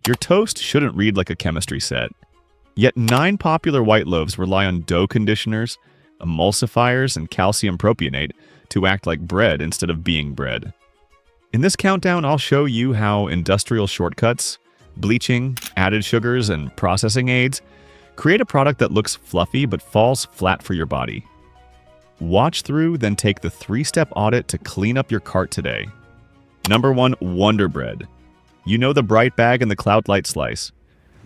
Your toast shouldn't read like a chemistry set. Yet 9 popular white loaves rely on dough conditioners, emulsifiers, and calcium propionate to act like bread instead of being bread. In this countdown, I'll show you how industrial shortcuts, bleaching, added sugars, and processing aids create a product that looks fluffy but falls flat for your body. Watch through, then take the 3-step audit to clean up your cart today. Number 1. Wonder Bread. You know the bright bag and the Cloud Light slice.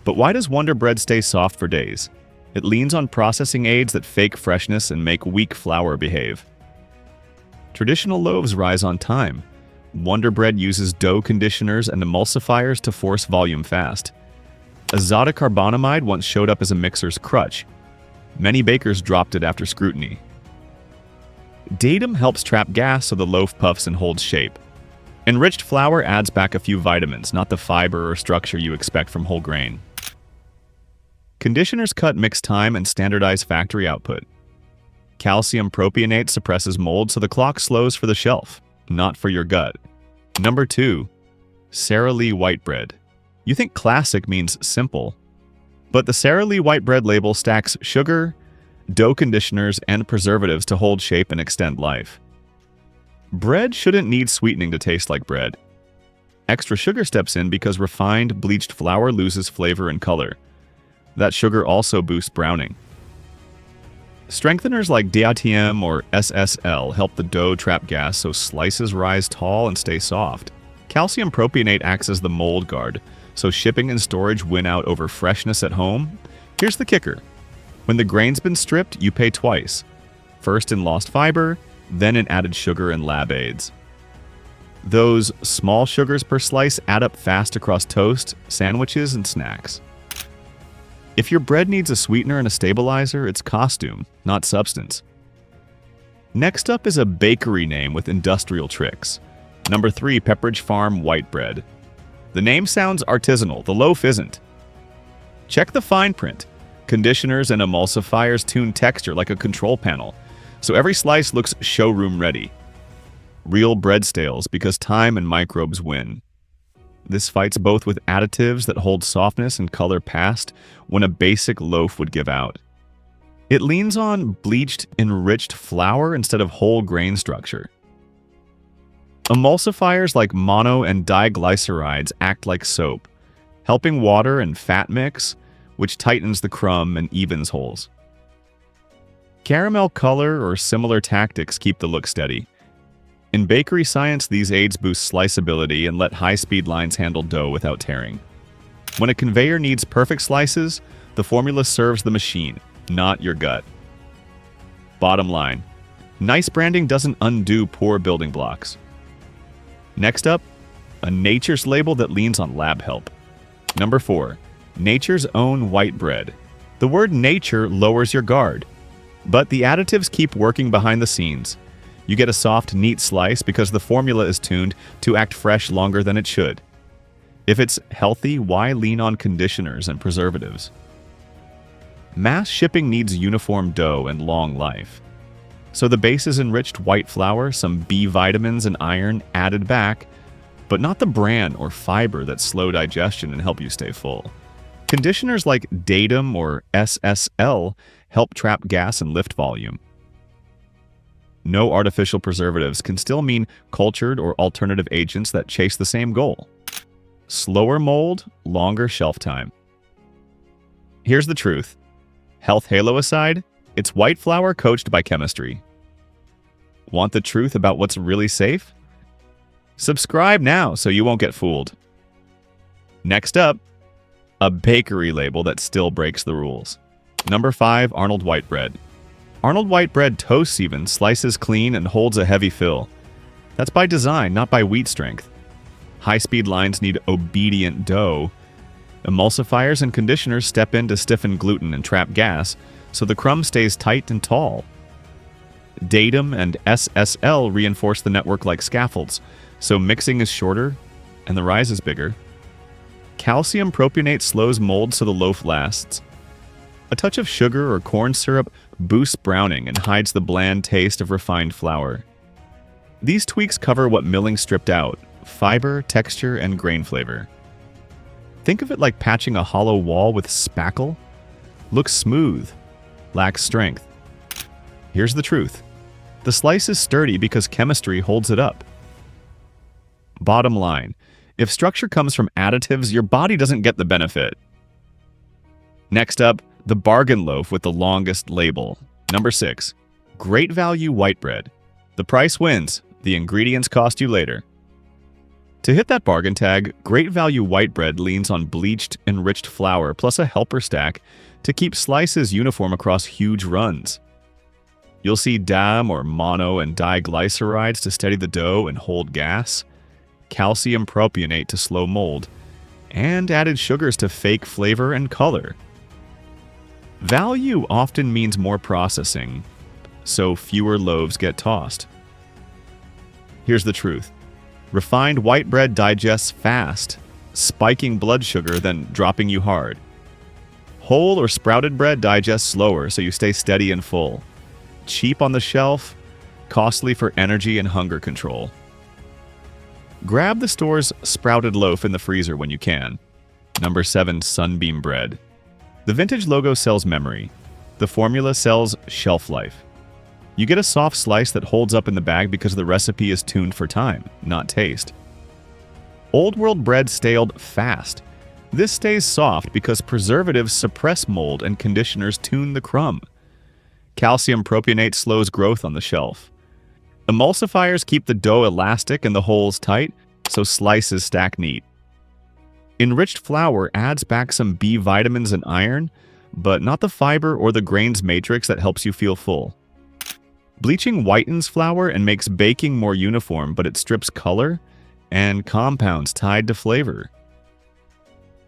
But why does Wonder Bread stay soft for days? It leans on processing aids that fake freshness and make weak flour behave. Traditional loaves rise on time. Wonder Bread uses dough conditioners and emulsifiers to force volume fast. Azotocarbonamide once showed up as a mixer's crutch. Many bakers dropped it after scrutiny. Datum helps trap gas so the loaf puffs and holds shape. Enriched flour adds back a few vitamins, not the fiber or structure you expect from whole grain. Conditioners cut mix time and standardize factory output. Calcium propionate suppresses mold so the clock slows for the shelf, not for your gut. Number 2. Sara Lee white bread. You think classic means simple, but the Sara Lee white bread label stacks sugar, dough conditioners, and preservatives to hold shape and extend life. Bread shouldn't need sweetening to taste like bread. Extra sugar steps in because refined, bleached flour loses flavor and color. That sugar also boosts browning. Strengtheners like DATM or SSL help the dough trap gas so slices rise tall and stay soft. Calcium propionate acts as the mold guard, so shipping and storage win out over freshness at home. Here's the kicker. When the grain's been stripped, you pay twice. First in lost fiber, then in added sugar and lab aids. Those small sugars per slice add up fast across toast, sandwiches, and snacks. If your bread needs a sweetener and a stabilizer, it's costume, not substance. Next up is a bakery name with industrial tricks. Number 3, Pepperidge Farm white bread. The name sounds artisanal, the loaf isn't. Check the fine print. Conditioners and emulsifiers tune texture like a control panel, so every slice looks showroom ready. Real bread stales because time and microbes win. This fights both with additives that hold softness and color past when a basic loaf would give out. It leans on bleached, enriched flour instead of whole grain structure. Emulsifiers like mono and diglycerides act like soap, helping water and fat mix, which tightens the crumb and evens holes. Caramel color or similar tactics keep the look steady. In bakery science, these aids boost sliceability and let high-speed lines handle dough without tearing. When a conveyor needs perfect slices, the formula serves the machine, not your gut. Bottom line, nice branding doesn't undo poor building blocks. Next up, a Nature's label that leans on lab help. Number 4, Nature's Own white bread. The word nature lowers your guard, but the additives keep working behind the scenes. You get a soft, neat slice because the formula is tuned to act fresh longer than it should. If it's healthy, why lean on conditioners and preservatives? Mass shipping needs uniform dough and long life. So the base is enriched white flour, some B vitamins and iron added back, but not the bran or fiber that slow digestion and help you stay full. Conditioners like Datum or SSL help trap gas and lift volume. No artificial preservatives can still mean cultured or alternative agents that chase the same goal. Slower mold, longer shelf time. Here's the truth. Health halo aside, it's white flour coached by chemistry. Want the truth about what's really safe? Subscribe now so you won't get fooled. Next up, a bakery label that still breaks the rules. Number 5, Arnold white bread. Arnold white bread toasts even, slices clean, and holds a heavy fill. That's by design, not by wheat strength. High-speed lines need obedient dough. Emulsifiers and conditioners step in to stiffen gluten and trap gas, so the crumb stays tight and tall. Datum and SSL reinforce the network like scaffolds, so mixing is shorter and the rise is bigger. Calcium propionate slows mold so the loaf lasts. A touch of sugar or corn syrup boosts browning and hides the bland taste of refined flour. These tweaks cover what milling stripped out: fiber, texture, and grain flavor. Think of it like patching a hollow wall with spackle. Looks smooth, lacks strength. Here's the truth. The slice is sturdy because chemistry holds it up. Bottom line, if structure comes from additives, your body doesn't get the benefit. Next up, the bargain loaf with the longest label. Number 6. Great value white bread. The price wins, the ingredients cost you later. To hit that bargain tag, Great Value white bread leans on bleached, enriched flour plus a helper stack to keep slices uniform across huge runs. You'll see DAM or mono and diglycerides to steady the dough and hold gas, calcium propionate to slow mold, and added sugars to fake flavor and color. Value often means more processing, so fewer loaves get tossed. Here's the truth. Refined white bread digests fast, spiking blood sugar then dropping you hard. Whole or sprouted bread digests slower, so you stay steady and full. Cheap on the shelf, costly for energy and hunger control. Grab the store's sprouted loaf in the freezer when you can. Number 7. Sunbeam bread. The vintage logo sells memory. The formula sells shelf life. You get a soft slice that holds up in the bag because the recipe is tuned for time, not taste. Old world bread staled fast. This stays soft because preservatives suppress mold and conditioners tune the crumb. Calcium propionate slows growth on the shelf. Emulsifiers keep the dough elastic and the holes tight, so slices stack neat. Enriched flour adds back some B vitamins and iron, but not the fiber or the grains matrix that helps you feel full. Bleaching whitens flour and makes baking more uniform, but it strips color and compounds tied to flavor.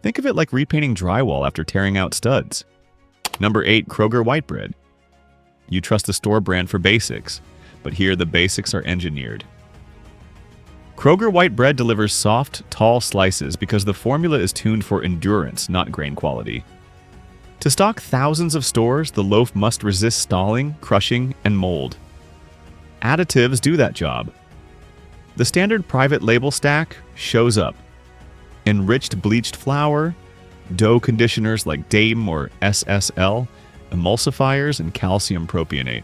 Think of it like repainting drywall after tearing out studs. Number 8. Kroger white bread. You trust the store brand for basics, but here the basics are engineered. Kroger white bread delivers soft, tall slices because the formula is tuned for endurance, not grain quality. To stock thousands of stores, the loaf must resist stalling, crushing, and mold. Additives do that job. The standard private label stack shows up. Enriched bleached flour, dough conditioners like DAME or SSL, emulsifiers, and calcium propionate.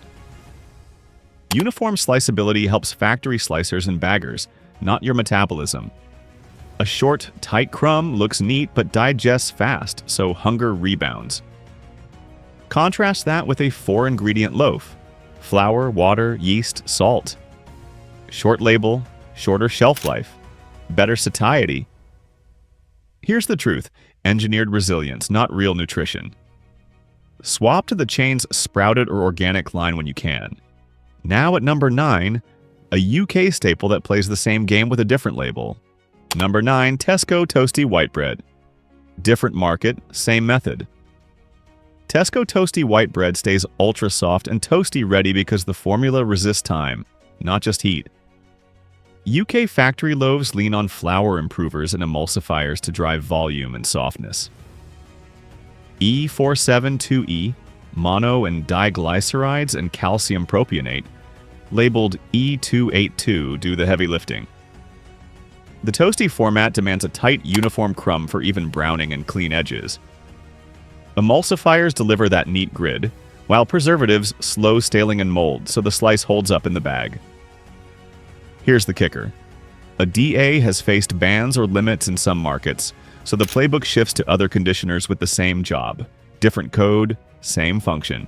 Uniform sliceability helps factory slicers and baggers, not your metabolism. A short, tight crumb looks neat but digests fast, so hunger rebounds. Contrast that with a 4-ingredient loaf. Flour, water, yeast, salt. Short label, shorter shelf life, better satiety. Here's the truth. Engineered resilience, not real nutrition. Swap to the chain's sprouted or organic line when you can. Now at number 9, a UK staple that plays the same game with a different label. Number 9, Tesco Toasty White Bread. Different market, same method. Tesco Toasty White Bread stays ultra soft and toasty ready because the formula resists time, not just heat. UK factory loaves lean on flour improvers and emulsifiers to drive volume and softness. E472E, mono and diglycerides and calcium propionate, labeled E282, do the heavy lifting. The toasty format demands a tight, uniform crumb for even browning and clean edges. Emulsifiers deliver that neat grid, while preservatives slow staling and mold so the slice holds up in the bag. Here's the kicker. A DA has faced bans or limits in some markets, so the playbook shifts to other conditioners with the same job. Different code, same function.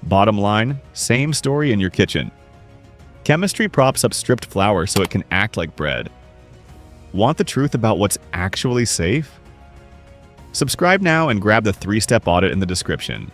Bottom line, same story in your kitchen. Chemistry props up stripped flour so it can act like bread. Want the truth about what's actually safe? Subscribe now and grab the 3-step audit in the description.